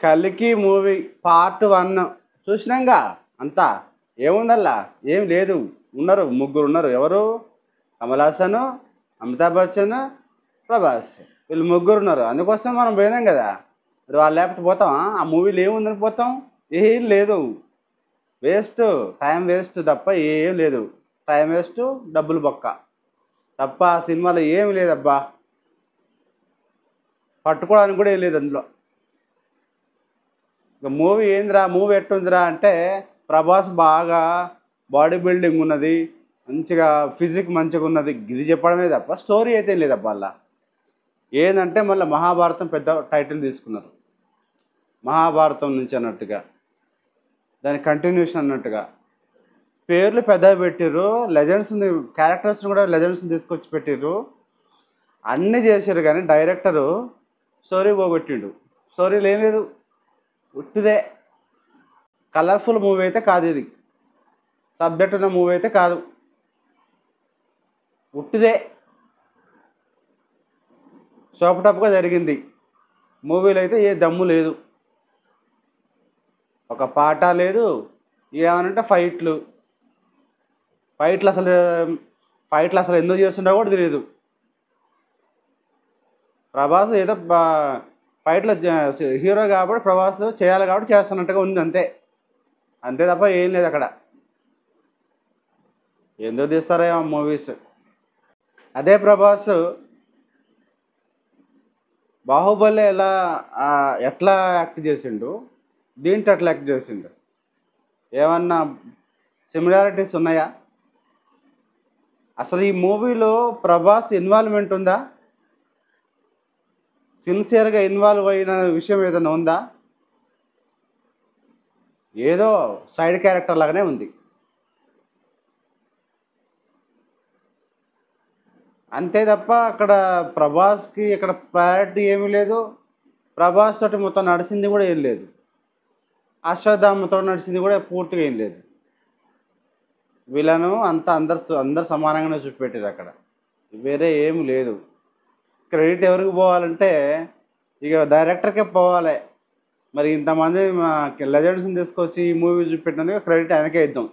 కలికి movie part 1 చూసినాంగా. అంతా ఏముందల్లా? ఏం లేదు. ముగ్గురు ఉన్నారు. ఎవరు? కమల్ హాసన్, అమితాబ్ బచ్చన్, ప్రభాస్. వీళ్ళు ముగ్గురు ఉన్నారు. అందుకోసం మనం పోయినాం కదా. మరి వాళ్ళు లేకపోతే పోతామా? ఆ మూవీలో ఏముందని పోతాం? ఏం లేదు. వేస్ట్, టైం వేస్ట్ తప్ప ఏం లేదు. టైం వేస్ట్, డబ్బులు బొక్క తప్ప ఆ సినిమాలో ఏమి లేదబ్బా. పట్టుకోవడానికి కూడా ఏం లేదు అందులో. ఇక మూవీ ఏందిరా, మూవీ ఎట్టుందిరా అంటే ప్రభాస్ బాగా బాడీ బిల్డింగ్ ఉన్నది, మంచిగా ఫిజిక్ మంచిగా ఉన్నది, ఇది చెప్పడమే తప్ప స్టోరీ అయితే లేదబ్బా. అలా ఏంటంటే మళ్ళీ మహాభారతం పెద్ద టైటిల్ తీసుకున్నారు. మహాభారతం నుంచి అన్నట్టుగా, దాని కంటిన్యూషన్ అన్నట్టుగా పేర్లు పెద్దగా పెట్టిర్రు. లెజెండ్స్ని, క్యారెక్టర్స్ని కూడా లెజెండ్స్ని తీసుకొచ్చి పెట్టిర్రు. అన్నీ చేశారు కానీ డైరెక్టరు స్టోరీ పోగొట్టిండు. స్టోరీలు ఏం లేదు, ఉట్టిదే. కలర్ఫుల్ మూవీ అయితే కాదు ఇది. సబ్జెక్ట్ ఉన్న మూవీ అయితే కాదు, ఉట్టిదే. షోపటప్గా జరిగింది. మూవీలో అయితే ఏ దమ్ము లేదు, ఒక పాట లేదు. ఏమనంటే ఫైట్లు అసలు ఎందుకు చేస్తుండో కూడా తెలియదు. ప్రభాస్ ఏదో ఫైట్లో హీరో కాబట్టి ప్రభాస్ చేయాలి కాబట్టి చేస్తున్నట్టుగా ఉంది అంతే. అంతే తప్ప ఏం లేదు అక్కడ. ఎందుకు తీస్తారో మూవీస్. అదే ప్రభాస్ బాహుబలి ఎట్లా యాక్ట్ చేసిండు, దీంట్లో ఎట్లా యాక్ట్ చేసిండు? ఏమన్నా సిమిలారిటీస్ ఉన్నాయా? అసలు ఈ మూవీలో ప్రభాస్ ఇన్వాల్వ్మెంట్ ఉందా? సిన్సియర్గా ఇన్వాల్వ్ అయిన విషయం ఏదైనా ఉందా? ఏదో సైడ్ క్యారెక్టర్ లాగానే ఉంది అంతే తప్ప అక్కడ ప్రభాస్కి ఇక్కడ ప్రయారిటీ ఏమీ లేదు. ప్రభాస్ తోటి మొత్తం నడిచింది కూడా ఏం లేదు. అశ్వత్థామతో నడిచింది కూడా పూర్తిగా ఏం లేదు. వీళ్ళను అంతా అందరు సమానంగానే చూపెట్టారు అక్కడ. వేరే ఏమి లేదు. క్రెడిట్ ఎవరికి పోవాలంటే ఇక డైరెక్టర్కే పోవాలి. మరి ఇంతమంది లెజెండ్స్ని తీసుకొచ్చి ఈ మూవీ చూపెట్టినందుకు క్రెడిట్ ఆయనకే ఇద్దాం.